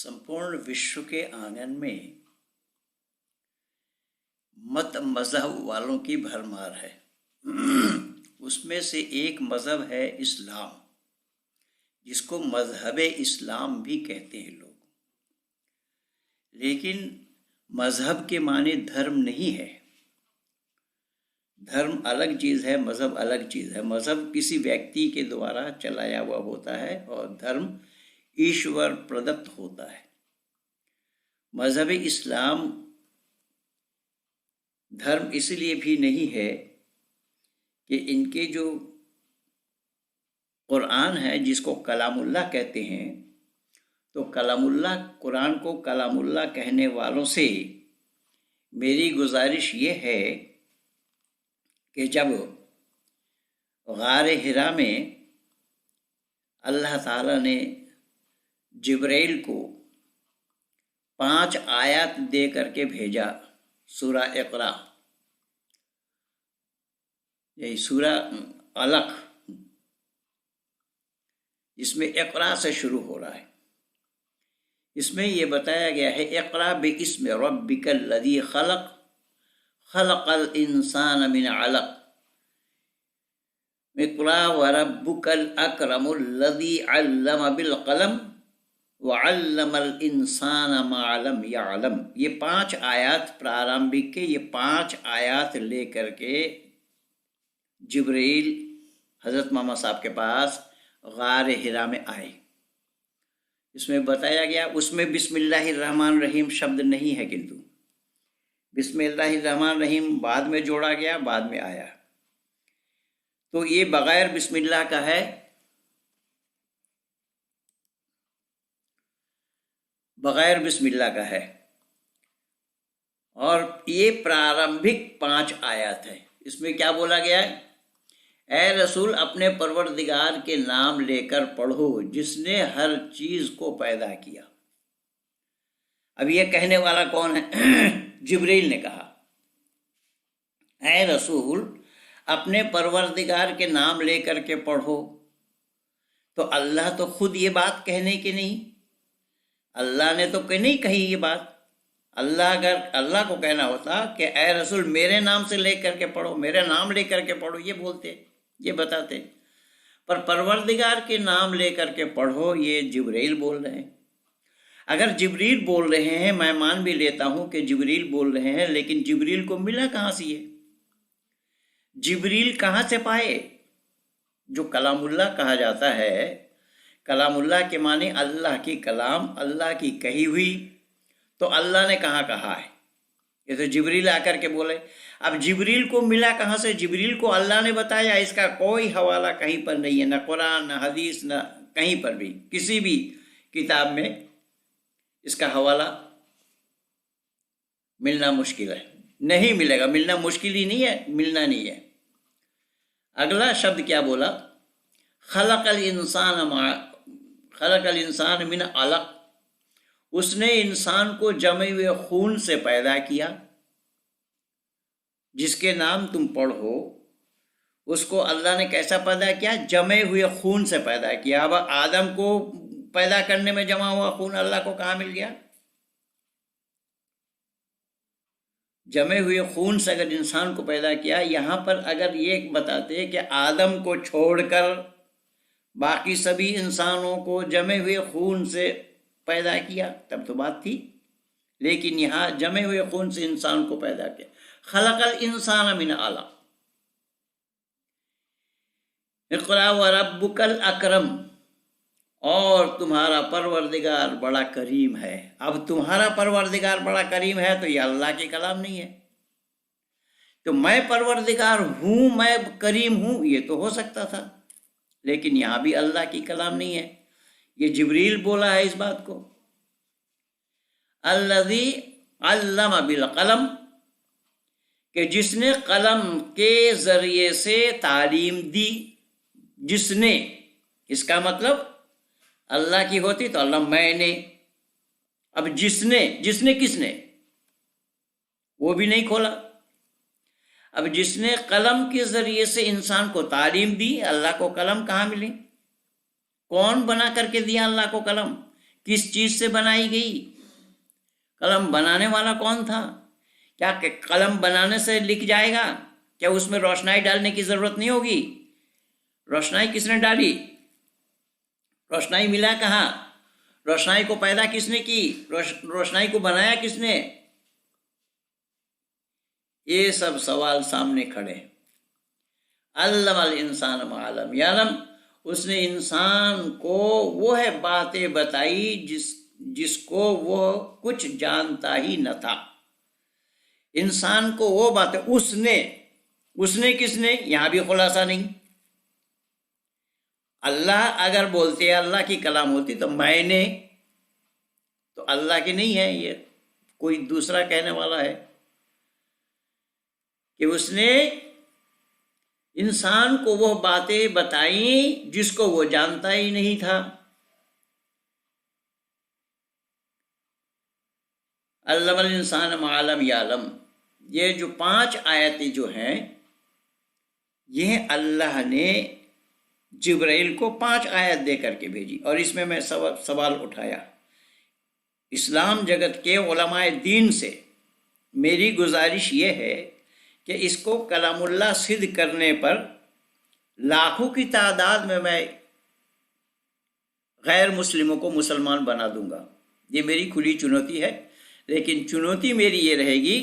संपूर्ण विश्व के आंगन में मत मजहब वालों की भरमार है। उसमें से एक मजहब है इस्लाम, जिसको मजहब इस्लाम भी कहते हैं लोग। लेकिन मजहब के माने धर्म नहीं है। धर्म अलग चीज़ है, मजहब अलग चीज़ है। मजहब किसी व्यक्ति के द्वारा चलाया हुआ होता है और धर्म ईश्वर प्रदत्त होता है। मजहब इस्लाम धर्म इसलिए भी नहीं है कि इनके जो कुरान है, जिसको कलामुल्लाह कहते हैं, तो कलामुल्लाह, कुरान को कलामुल्लाह कहने वालों से मेरी गुजारिश ये है कि जब गारे हिरा में अल्लाह ताला ने जिब्राइल को 5 आयत दे करके भेजा, सूरा इक़रा, यही सूरा अलक, इसमें इक़रा से शुरू हो रहा है। इसमें ये बताया गया है, इक़रा बिइस्मि रब्बिकल लज़ी खलक़, खलक़ल इंसान मिन अलक़, इक़रा व रब्बुकल अकरमुल लज़ी अल्लम बिल क़लम व अल्लमल इंसान मा लम यअलम। ये 5 आयत प्रारंभिक के, ये 5 आयत लेकर के जिब्रील हज़रत मोहम्मद साहब के पास गार हिरा में आए। इसमें बताया गया, उसमें बिस्मिल्लाहिर्रहमानिर्रहीम शब्द नहीं है, किंतु बिस्मिल्लाहिर्रहमानिर्रहीम बाद में जोड़ा गया, बाद में आया। तो ये बगैर बिस्मिल्लाह का है, बगैर बिस्मिल्लाह का है, और ये प्रारंभिक 5 आयत है। इसमें क्या बोला गया है? ऐ रसूल, अपने परवरदिगार के नाम लेकर पढ़ो, जिसने हर चीज को पैदा किया। अब ये कहने वाला कौन है? जिब्रील ने कहा, ऐ रसूल, अपने परवरदिगार के नाम लेकर के पढ़ो। तो अल्लाह तो खुद ये बात कहने की नहीं, अल्लाह ने तो नहीं कही ये बात। अगर अल्लाह को कहना होता कि ऐ रसूल मेरे नाम से लेकर के पढ़ो, मेरे नाम लेकर के पढ़ो, ये बोलते, ये बताते। पर परवरदिगार के नाम लेकर के पढ़ो, ये जिब्रील बोल रहे हैं। अगर जिब्रील बोल रहे हैं, मैं मान भी लेता हूं कि जिब्रील बोल रहे हैं, लेकिन जिब्रील को मिला कहां से ये? जिब्रील कहां से पाए? जो कलामुल्लाह कहा जाता है, कलामुल्लाह के माने अल्लाह की कलाम, अल्लाह की कही हुई। तो अल्लाह ने कहाँ कहा है? ये तो जिब्रील आकर के बोले। अब जिब्रील को मिला कहाँ से? जिब्रील को अल्लाह ने बताया, इसका कोई हवाला कहीं पर नहीं है, न कुरान, न हदीस, न कहीं पर भी, किसी भी किताब में इसका हवाला मिलना मुश्किल है, नहीं मिलेगा। मिलना मुश्किल ही नहीं है, मिलना नहीं है। अगला शब्द क्या बोला? खलक़ल इंसान मिन अलक़, उसने इंसान को जमे हुए खून से पैदा किया। जिसके नाम तुम पढ़ो, उसको अल्लाह ने कैसा पैदा किया? जमे हुए खून से पैदा किया। अब आदम को पैदा करने में जमा हुआ खून अल्लाह को कहाँ मिल गया? जमे हुए खून से अगर इंसान को पैदा किया, यहाँ पर अगर ये बताते कि आदम को छोड़कर बाकी सभी इंसानों को जमे हुए खून से पैदा किया, तब तो बात थी। लेकिन यहाँ जमे हुए खून से इंसान को पैदा किया। खलक़ल इंसान मिन अलक़, इक़रा व रब्बुकल अकरम, और तुम्हारा परवरदिगार बड़ा करीम है। अब तुम्हारा परवरदिगार बड़ा करीम है, तो ये अल्लाह के कलाम नहीं है। तो मैं परवरदिगार हूँ, मैं करीम हूँ, ये तो हो सकता था, लेकिन यहाँ भी अल्लाह की कलाम नहीं है। ये जिब्रील बोला है इस बात को। अल्लज़ी अल्लम बिल क़लम, कि जिसने कलम के जरिए से तालीम दी। जिसने, इसका मतलब अल्लाह की होती तो अल्लाह मैंने। अब जिसने किसने? वो भी नहीं खोला। अब जिसने कलम के जरिए से इंसान को तालीम दी, अल्लाह को कलम कहाँ मिली? कौन बना करके दिया अल्लाह को कलम? किस चीज से बनाई गई? कलम बनाने वाला कौन था? क्या कलम बनाने से लिख जाएगा? क्या उसमें रोशनाई डालने की जरूरत नहीं होगी? रोशनाई किसने डाली? रोशनाई मिला कहाँ? रोशनाई को पैदा किसने की? रोशनाई को बनाया किसने? ये सब सवाल सामने खड़े। अल्लमल इंसान मालम यालम, उसने इंसान को वो है बातें बताई जिसको वो कुछ जानता ही न था। इंसान को वो बातें उसने किसने? यहां भी खुलासा नहीं। अल्लाह अगर बोलते हैं, अल्लाह की कलाम होती तो मैंने, तो अल्लाह की नहीं है, ये कोई दूसरा कहने वाला है कि उसने इंसान को वो बातें बताई जिसको वो जानता ही नहीं था। अल्लमल इंसान मालम यालम, ये जो 5 आयतें जो हैं, ये अल्लाह ने जिब्राइल को 5 आयत दे करके भेजी। और इसमें मैं सवाल उठाया, इस्लाम जगत के उलमाए दीन से मेरी गुजारिश ये है कि इसको कलामुल्लाह सिद्ध करने पर लाखों की तादाद में मैं गैर मुस्लिमों को मुसलमान बना दूंगा। ये मेरी खुली चुनौती है। लेकिन चुनौती मेरी ये रहेगी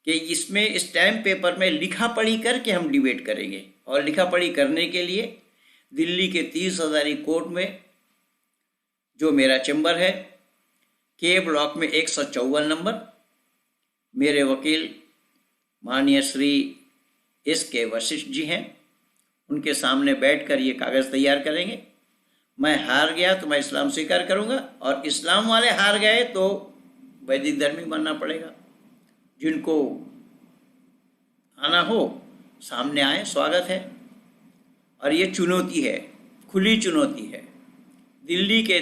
कि इसमें स्टैम्प पेपर में लिखा पढ़ी करके हम डिबेट करेंगे। और लिखा पढ़ी करने के लिए दिल्ली के 30 हज़ारी कोर्ट में जो मेरा चैम्बर है, के ब्लॉक में 154 नंबर, मेरे वकील माननीय श्री S.K. वशिष्ठ जी हैं, उनके सामने बैठकर ये कागज़ तैयार करेंगे। मैं हार गया तो मैं इस्लाम स्वीकार करूंगा, और इस्लाम वाले हार गए तो वैदिक धर्मी बनना पड़ेगा। जिनको आना हो सामने आए, स्वागत है। और ये चुनौती है, खुली चुनौती है। दिल्ली के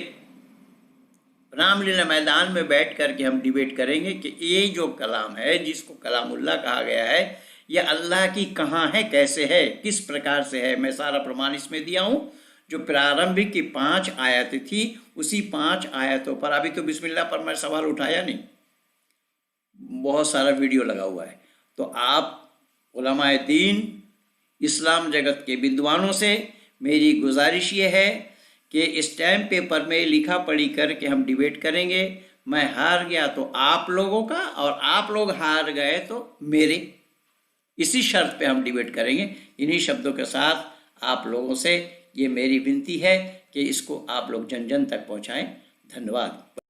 रामलीला मैदान में बैठ कर के हम डिबेट करेंगे कि ये जो कलाम है, जिसको कलामुल्लाह कहा गया है, ये अल्लाह की कहाँ है, कैसे है, किस प्रकार से है। मैं सारा प्रमाण इसमें दिया हूँ। जो प्रारंभिक की 5 आयतें थी, उसी 5 आयतों पर, अभी तो बिस्मिल्लाह पर मैं सवाल उठाया नहीं, बहुत सारा वीडियो लगा हुआ है। तो आप उलमाए दीन, इस्लाम जगत के विद्वानों से मेरी गुजारिश ये है कि स्टैम्प पेपर में लिखा पढ़ी करके हम डिबेट करेंगे। मैं हार गया तो आप लोगों का, और आप लोग हार गए तो मेरे। इसी शर्त पे हम डिबेट करेंगे। इन्हीं शब्दों के साथ आप लोगों से ये मेरी विनती है कि इसको आप लोग जन जन तक पहुंचाएं। धन्यवाद।